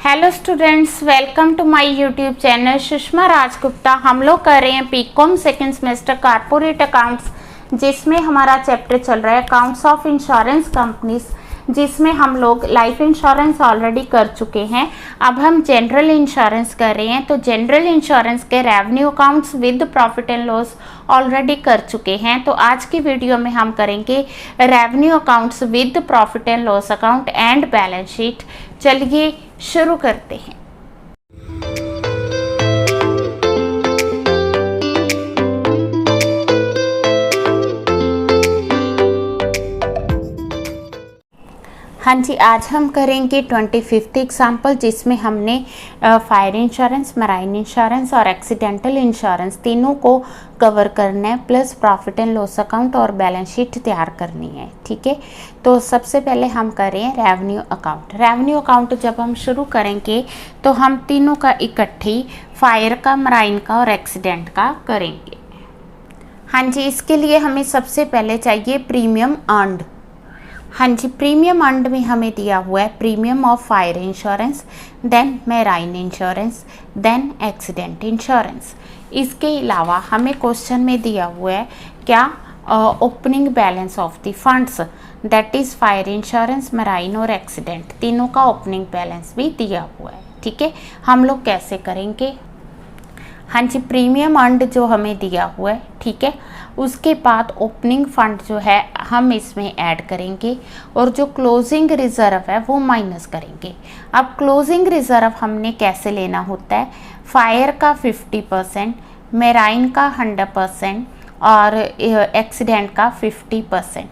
Hello students, welcome to my YouTube channel Sushma Rajgupta. हम लोग कर रहे हैं BCom second semester corporate accounts, जिसमें हमारा चैप्टर चल रहा है अकाउंट्स ऑफ इंश्योरेंस कंपनीज, जिसमें हम लोग लाइफ इंश्योरेंस ऑलरेडी कर चुके हैं। अब हम जनरल इंश्योरेंस कर रहे हैं। तो जनरल इंश्योरेंस के revenue accounts with profit and loss already कर चुके हैं। तो आज की वीडियो में हम करेंगे revenue accounts with profit and loss account and balance sheet. चलिए शुरू करते हैं। हाँ जी, आज हम करेंगे 25th एग्जाम्पल, जिसमें हमने फायर इंश्योरेंस, मराइन इंश्योरेंस और एक्सीडेंटल इंश्योरेंस तीनों को कवर करना है, plus profit and loss account और बैलेंस शीट तैयार करनी है। ठीक है, तो सबसे पहले हम करें रेवेन्यू अकाउंट। रेवेन्यू अकाउंट जब हम शुरू करेंगे तो हम तीनों का इकट्ठी फायर का, मराइन का और एक्सीडेंट का करेंगे। हाँ जी, इसके लिए हमें सबसे पहले चाहिए प्रीमियम अर्न्ड। हाँ जी, प्रीमियम अर्न्ड में हमें दिया हुआ है premium of fire insurance, then marine insurance, then accident insurance. इसके अलावा हमें क्वेश्चन में दिया हुआ है क्या, opening balance of the funds, that is fire insurance, marine और एक्सीडेंट, तीनों का ओपनिंग बैलेंस भी दिया हुआ है। ठीक है, हम लोग कैसे करेंगे। हाँ जी, प्रीमियम अर्न्ड जो हमें दिया हुआ है, ठीक है, उसके बाद ओपनिंग फंड जो है हम इसमें ऐड करेंगे और जो क्लोजिंग रिजर्व है वो माइनस करेंगे। अब क्लोजिंग रिजर्व हमने कैसे लेना होता है, फायर का 50%, मेराइन का 100% और एक्सीडेंट का 50%।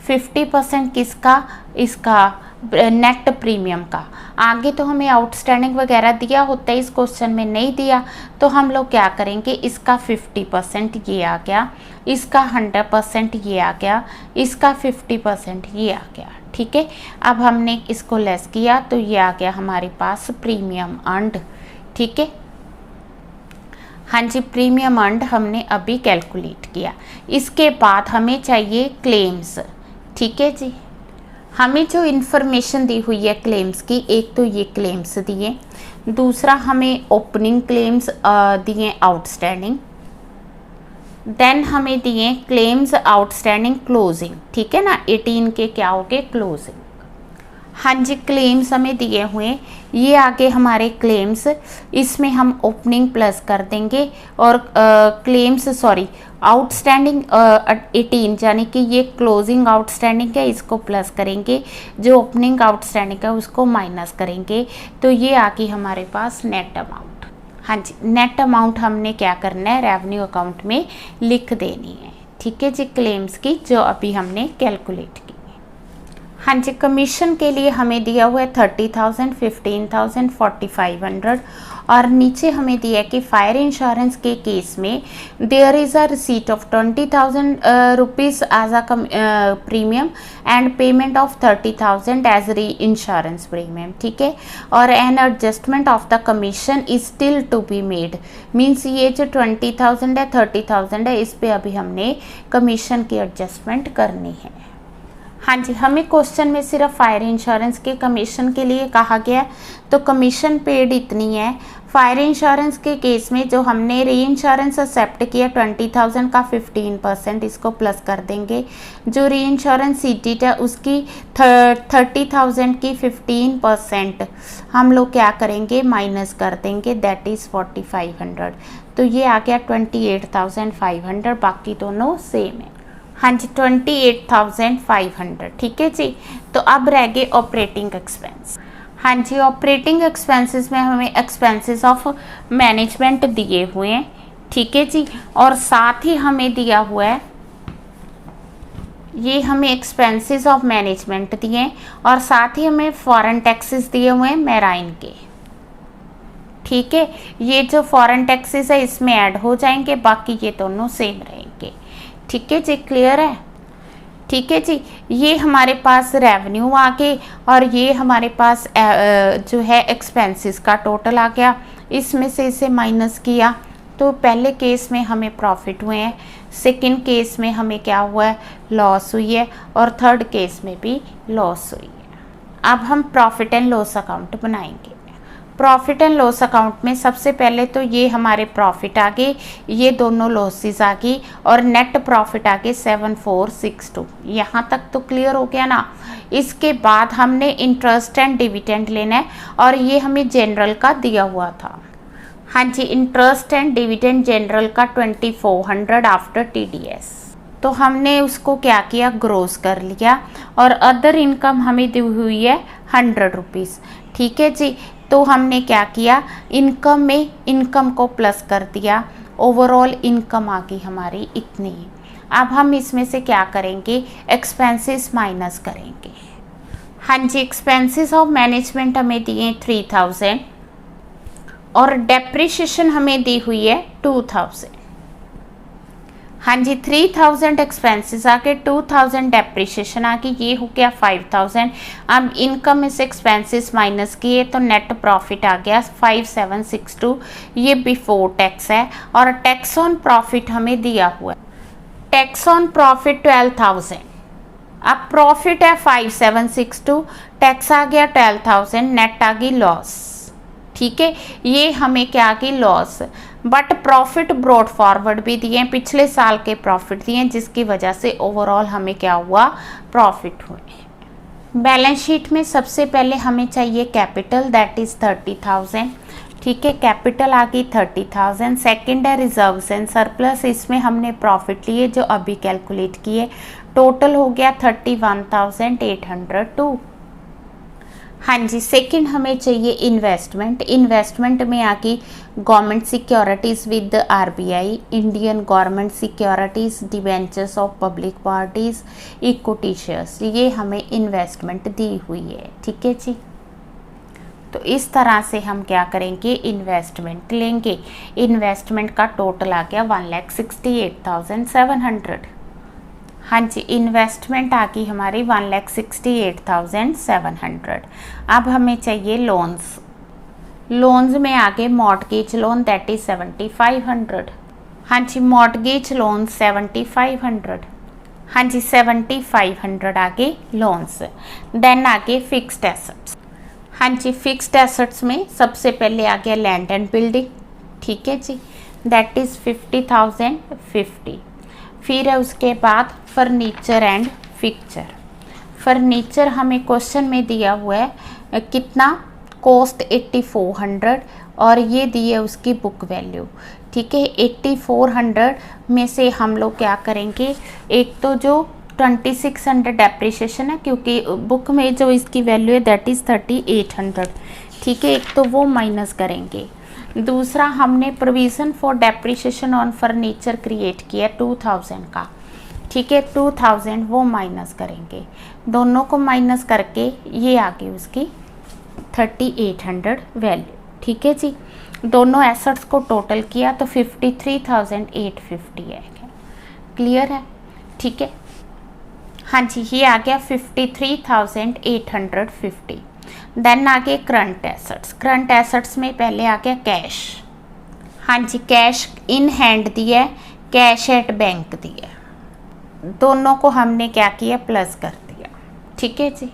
50% किसका, इसका नेट प्रीमियम का। आगे तो हमें आउटस्टैंडिंग वगैरह दिया होता है, इस क्वेश्चन में नहीं दिया, तो हम लोग क्या करेंगे, इसका 50% ये आ गया, इसका 100% ये आ गया, इसका 50% ये आ गया। ठीक है, अब हमने इसको लेस किया तो ये आ गया हमारे पास प्रीमियम अर्न्ड। ठीक है, हाँ जी, प्रीमियम अर्न्ड हमने अभी कैलकुलेट किया। इसके बाद हमें चाहिए क्लेम्स। ठीक है जी, हमें जो इन्फॉर्मेशन दी हुई है क्लेम्स की, एक तो ये क्लेम्स दिए, दूसरा हमें ओपनिंग क्लेम्स दिए आउटस्टैंडिंग, देन हमें दिए क्लेम्स आउटस्टैंडिंग क्लोजिंग। ठीक है ना, 18 के क्या हो गए, क्लोजिंग। हाँ जी, क्लेम्स हमें दिए हुए, ये आगे हमारे क्लेम्स, इसमें हम ओपनिंग प्लस कर देंगे और क्लेम्स आउटस्टैंडिंग 18, यानी कि ये क्लोजिंग आउटस्टैंडिंग है, इसको प्लस करेंगे, जो ओपनिंग आउटस्टैंडिंग है उसको माइनस करेंगे, तो ये आगे हमारे पास नेट अमाउंट। हाँ जी, नेट अमाउंट हमने क्या करना है, रेवेन्यू अकाउंट में लिख देनी है। ठीक है जी, क्लेम्स की जो अभी हमने कैलकुलेट की। हाँ जी, कमीशन के लिए हमें दिया हुआ है 30,000, 15,000, 4,500 और नीचे हमें दिया है कि फायर इंश्योरेंस के केस में there is a receipt of 20,000 rupees as a premium and payment of 30,000 as reinsurance premium. ठीक है, और an adjustment of the commission is still to be made, means ये जो 20,000 है, 30,000 है, इस पर अभी हमने कमीशन की एडजस्टमेंट करनी है। हाँ जी, हमें क्वेश्चन में सिर्फ फायर इंश्योरेंस के कमीशन के लिए कहा गया, तो कमीशन पेड इतनी है। फायर इंश्योरेंस के केस में जो हमने री इंश्योरेंस एक्सेप्ट किया 20,000 का 15%, इसको प्लस कर देंगे। जो री इंश्योरेंस सीटेड है उसकी 30,000 की 15% हम लोग क्या करेंगे, माइनस कर देंगे, दैट इज़ 4,500। तो ये आ गया 28,500, बाकी दोनों सेम है। हाँ जी, 28,500। ठीक है जी, तो अब रह गए ऑपरेटिंग एक्सपेंस। हाँ जी, ऑपरेटिंग एक्सपेंसेस में हमें एक्सपेंसेस ऑफ मैनेजमेंट दिए हुए हैं। ठीक है जी, और साथ ही हमें दिया हुआ है, ये हमें एक्सपेंसेस ऑफ मैनेजमेंट दिए हैं और साथ ही हमें फॉरेन टैक्सेस दिए हुए हैं मैराइन के। ठीक है, ये जो फॉरेन टैक्सेस है इसमें ऐड हो जाएंगे, बाकी ये दोनों सेम रहेंगे। ठीक है जी, क्लियर है। ठीक है जी, ये हमारे पास रेवेन्यू आ गए और ये हमारे पास जो है एक्सपेंसेस का टोटल आ गया, इसमें से इसे माइनस किया तो पहले केस में हमें प्रॉफिट हुए हैं, सेकंड केस में हमें क्या हुआ है, लॉस हुई है, और थर्ड केस में भी लॉस हुई है। अब हम प्रॉफिट एंड लॉस अकाउंट बनाएंगे। प्रॉफिट एंड लॉस अकाउंट में सबसे पहले तो ये हमारे प्रॉफिट आ गए, ये दोनों लॉसेस आ गई और नेट प्रॉफिट आ गए 7462। यहाँ तक तो क्लियर हो गया ना। इसके बाद हमने इंटरेस्ट एंड डिविडेंड लेना है और ये हमें जनरल का दिया हुआ था। हाँ जी, इंटरेस्ट एंड डिविडेंड जनरल का 2400 आफ्टर TDS। तो हमने उसको क्या किया, ग्रोस कर लिया और अदर इनकम हमें दी हुई है 100 रुपीज़। ठीक है जी, तो हमने क्या किया, इनकम में इनकम को प्लस कर दिया, ओवरऑल इनकम आ गई हमारी इतनी। अब हम इसमें से क्या करेंगे, एक्सपेंसेस माइनस करेंगे। हाँ जी, एक्सपेंसेस ऑफ मैनेजमेंट हमें दिए 3000 और डेप्रिसिएशन हमें दी हुई है 2000। हाँ जी, 3000 एक्सपेंसेस आ गए, 2000 डेप्रिसिएशन आ गई, ये हो गया 5000। अब इनकम में से एक्सपेंसेस माइनस किए तो नेट प्रॉफिट आ गया 5762, ये बिफोर टैक्स है और टैक्स ऑन प्रॉफिट हमें दिया हुआ है, टैक्स ऑन प्रॉफिट 12000। अब प्रॉफिट है 5762, टैक्स आ गया 12000, नेट आ गई लॉस। ठीक है, ये हमें क्या आ गई, loss. But profit brought forward भी दिए, पिछले साल के प्रॉफिट दिए, जिसकी वजह से ओवरऑल हमें क्या हुआ, प्रॉफिट हुए। बैलेंस शीट में सबसे पहले हमें चाहिए कैपिटल, दैट इज 30,000। ठीक है, कैपिटल आ गई 30,000। सेकेंड है रिजर्व्स एंड सरप्लस, इसमें हमने प्रॉफिट लिए जो अभी कैलकुलेट किए, टोटल हो गया 31,802। हाँ जी, सेकंड हमें चाहिए इन्वेस्टमेंट। इन्वेस्टमेंट में आ गई government securities with RBI, Indian government securities, debentures of public parties, equity shares, ये हमें इन्वेस्टमेंट दी हुई है। ठीक है जी, तो इस तरह से हम क्या करेंगे, इन्वेस्टमेंट लेंगे। इन्वेस्टमेंट का टोटल आ गया 1,68,700। हाँ जी, इन्वेस्टमेंट आ गई हमारी 1,68,700। अब हमें चाहिए लोन्स। लोन्स में आगे मॉर्टगेज लोन दैट इज 7,500। हाँ जी, मॉर्टगेज लोन 7,500। हाँ जी, 7,500 आगे लोन्स। देन आगे फिक्स्ड एसेट्स। हाँ जी, फिक्स्ड एसेट्स में सबसे पहले आ गया लैंड एंड बिल्डिंग। ठीक है जी, दैट इज 50,050। फिर है उसके बाद फर्नीचर एंड फिक्चर। फर्नीचर हमें क्वेश्चन में दिया हुआ है कितना, कॉस्ट 8400 और ये दी है उसकी बुक वैल्यू। ठीक है, 8400 में से हम लोग क्या करेंगे, एक तो जो 2600 डेप्रिसिएशन है, क्योंकि बुक में जो इसकी वैल्यू है दैट इज़ 3800। ठीक है, एक तो वो माइनस करेंगे। दूसरा हमने provision for depreciation on furniture create किया 2000 का। ठीक है, 2000 वो माइनस करेंगे, दोनों को माइनस करके ये आ गई उसकी 3800 वैल्यू। ठीक है जी, दोनों एसेट्स को टोटल किया तो 53,850 है। क्लियर है? ठीक है, हाँ जी, ये आ गया 53,850। देन आगे करंट एसेट्स। करंट एसेट्स में पहले आ गया कैश। हाँ जी, कैश इन हैंड दिया, कैश एट बैंक दिया, दोनों को हमने क्या किया, प्लस कर दिया। ठीक है जी,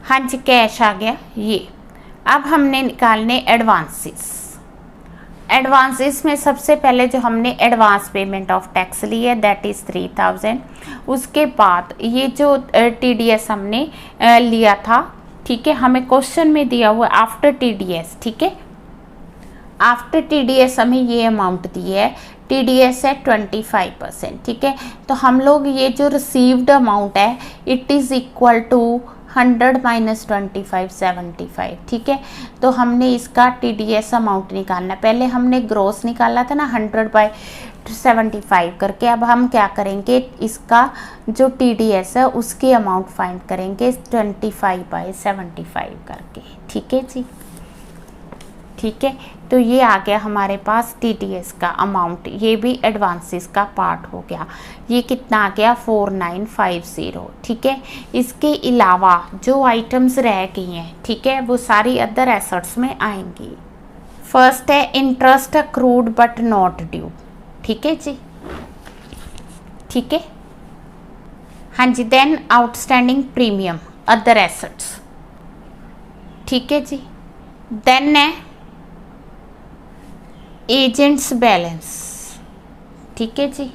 हाँ जी, कैश आ गया ये। अब हमने निकालने एडवांसेस। एडवांसेस में सबसे पहले जो हमने एडवांस पेमेंट ऑफ टैक्स ली है दैट इज़ 3000। उसके बाद ये जो TDS हमने लिया था, ठीक है, हमें क्वेश्चन में दिया हुआ आफ्टर TDS। ठीक है, आफ्टर TDS हमें ये अमाउंट दी है, TDS है 25%। ठीक है, तो हम लोग ये जो रिसीव्ड अमाउंट है it is equal to 100 minus 25 75। ठीक है, तो हमने इसका TDS अमाउंट निकालना, पहले हमने ग्रोस निकाला था ना 100/75 करके। अब हम क्या करेंगे, इसका जो TDS है उसकी अमाउंट फाइंड करेंगे 25/75 करके। ठीक है जी, ठीक है, तो ये आ गया हमारे पास TDS का अमाउंट, ये भी एडवांसेस का पार्ट हो गया। ये कितना आ गया 4950। ठीक है, इसके अलावा जो आइटम्स रह गई हैं, ठीक है, वो सारी अदर एसेट्स में आएंगी। फर्स्ट है interest accrued but not due. ठीक है जी, ठीक है, हाँ जी। Then outstanding premium, other assets. ठीक है जी, देन है एजेंट्स बैलेंस, ठीक है जी,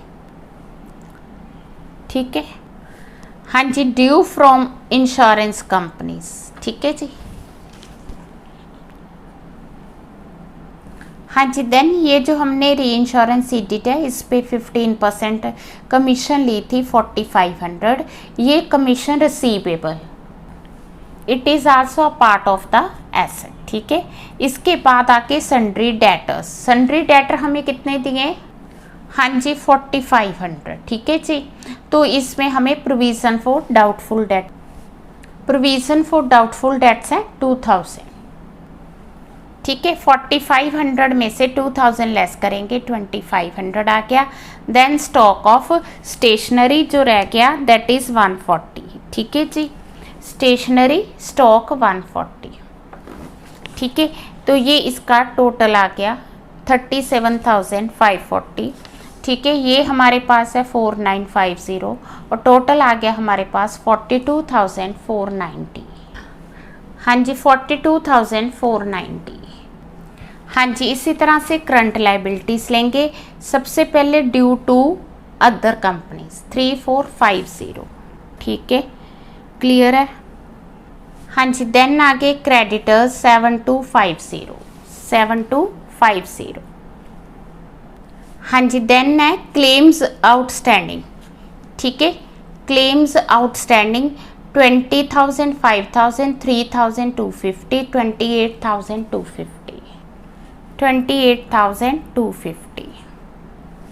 ठीक है। हाँ जी, ड्यू फ्रॉम इंश्योरेंस कंपनीज, ठीक है जी। हाँ जी, देन ये जो हमने री इंश्योरेंस सीडिट है इस पे 15% कमीशन ली थी 4500, ये commission receivable, it is also a part of the asset, ठीक है। इसके बाद आके सन्ड्री डेटर्स, सन्ड्री डेटर हमें कितने दिए, हाँ जी 4500, ठीक है जी। तो इसमें हमें provision for doubtful debt, provision for doubtful debts है 2000, ठीक है। 4500 में से 2000 लेस करेंगे 2500 आ गया। देन स्टॉक ऑफ स्टेशनरी जो रह गया दैट इज़ 140, ठीक है जी, स्टेशनरी स्टॉक 140, ठीक है। तो ये इसका टोटल आ गया 37,540, ठीक है। ये हमारे पास है 4950 और टोटल आ गया हमारे पास 42,490, हाँ जी 42,490, हाँ जी। इसी तरह से करंट लाइबिलिटीज़ लेंगे, सबसे पहले ड्यू टू अदर कंपनीज 3450, ठीक है, क्लियर है, हाँ जी। देन आगे क्रेडिटर्स 7250, हाँ जी। देन है क्लेम्स आउटस्टैंडिंग, ठीक है, क्लेम्स आउटस्टैंडिंग 20,000, 5,000, 3,250, 28,250, 28,250,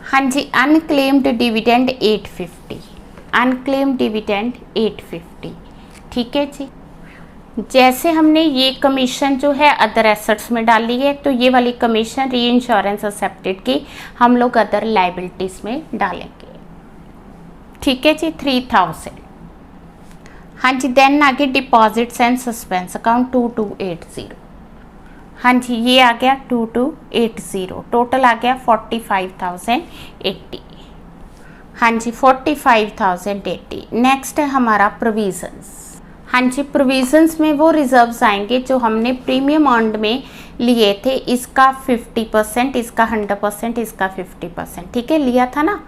हाँ जी। अनक्लेम्ड डिविडेंड 850, अनक्लेम्ड डिविडेंड 850, ठीक है जी। जैसे हमने ये कमीशन जो है अदर एसेट्स में डाली है, तो ये वाली कमीशन री इंश्योरेंस एक्सेप्टेड की हम लोग अदर लाइबिलिटीज़ में डालेंगे, ठीक है जी 3000, हाँ जी। देन आगे डिपॉजिट्स एंड सस्पेंस अकाउंट 2280, हाँ जी ये आ गया 2280, टोटल आ गया 45,080, हाँ जी 45,080। नेक्स्ट है हमारा प्रोविजंस, हाँ जी प्रोविजंस में वो रिजर्व्स आएंगे जो हमने प्रीमियम अर्न्ड में लिए थे, इसका 50%, इसका 100%, इसका 50%, ठीक है, लिया था ना,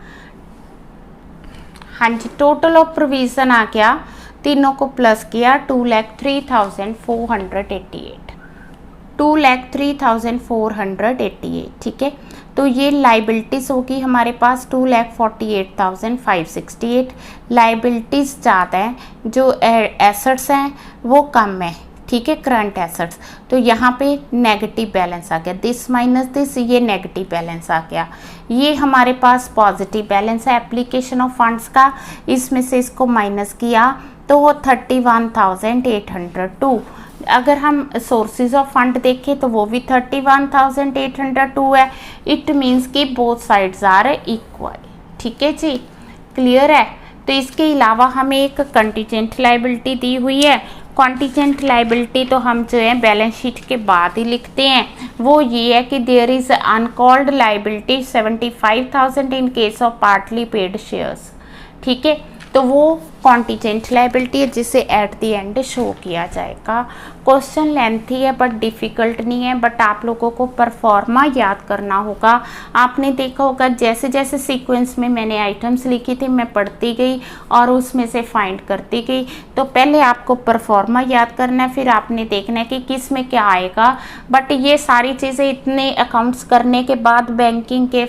हाँ जी। टोटल ऑफ प्रोविज़न आ गया, तीनों को प्लस किया 2,03,488, 2,03,488, ठीक है। तो ये लाइबिलिटीज़ होगी हमारे पास 2,48,568, लाइबिलिटीज़ ज़्यादा है, जो एसेट्स हैं वो कम है, ठीक है, करंट एसेट्स। तो यहाँ पे नेगेटिव बैलेंस आ गया, दिस माइनस दिस, ये नेगेटिव बैलेंस आ गया। ये हमारे पास पॉजिटिव बैलेंस है एप्लीकेशन ऑफ फंड्स का, इसमें से इसको माइनस किया तो वो 31,802। अगर हम सोर्सेज ऑफ फंड देखें तो वो भी 31,802 है, इट मीन्स कि बोथ साइड्स आर इक्वल, ठीक है जी, क्लियर है। तो इसके अलावा हमें एक कंटीजेंट लाइबिलिटी दी हुई है, कॉन्टीजेंट लाइबिलिटी तो हम जो है बैलेंस शीट के बाद ही लिखते हैं, वो ये है कि there is uncalled liability 75,000 in case of partly paid shares, ठीक है। तो वो कॉन्टीजेंट लाइबिलिटी है जिसे एट द एंड शो किया जाएगा। क्वेश्चन लेंथी है बट डिफ़िकल्ट नहीं है, बट आप लोगों को परफॉर्मा याद करना होगा। आपने देखा होगा जैसे जैसे सीक्वेंस में मैंने आइटम्स लिखी थी मैं पढ़ती गई और उसमें से फाइंड करती गई। तो पहले आपको परफॉर्मा याद करना है, फिर आपने देखना है कि किस में क्या आएगा। बट ये सारी चीज़ें इतने अकाउंट्स करने के बाद बैंकिंग के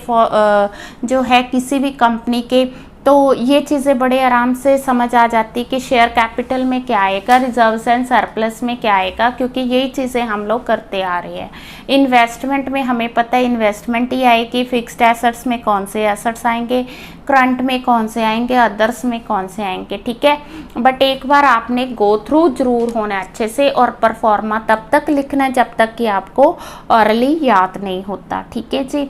जो है किसी भी कंपनी के, तो ये चीज़ें बड़े आराम से समझ आ जाती कि शेयर कैपिटल में क्या आएगा, रिजर्व्स एंड सरप्लस में क्या आएगा, क्योंकि यही चीज़ें हम लोग करते आ रहे हैं। इन्वेस्टमेंट में हमें पता है इन्वेस्टमेंट ही आएगी, फिक्स्ड एसेट्स में कौन से एसेट्स आएंगे, करंट में कौन से आएंगे, अदर्स में कौन से आएंगे, ठीक है। बट एक बार आपने गो थ्रू जरूर होना अच्छे से, और परफॉर्मा तब तक लिखना जब तक कि आपको ऑरली याद नहीं होता, ठीक है जी।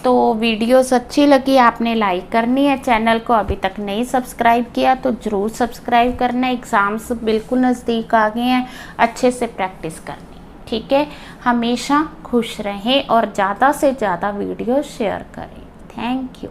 तो वीडियोस अच्छी लगी आपने लाइक करनी है, चैनल को अभी तक नहीं सब्सक्राइब किया तो ज़रूर सब्सक्राइब करना। एग्ज़ाम्स बिल्कुल नज़दीक आ गए हैं, अच्छे से प्रैक्टिस करनी, ठीक है। हमेशा खुश रहें और ज़्यादा से ज़्यादा वीडियो शेयर करें। Thank you.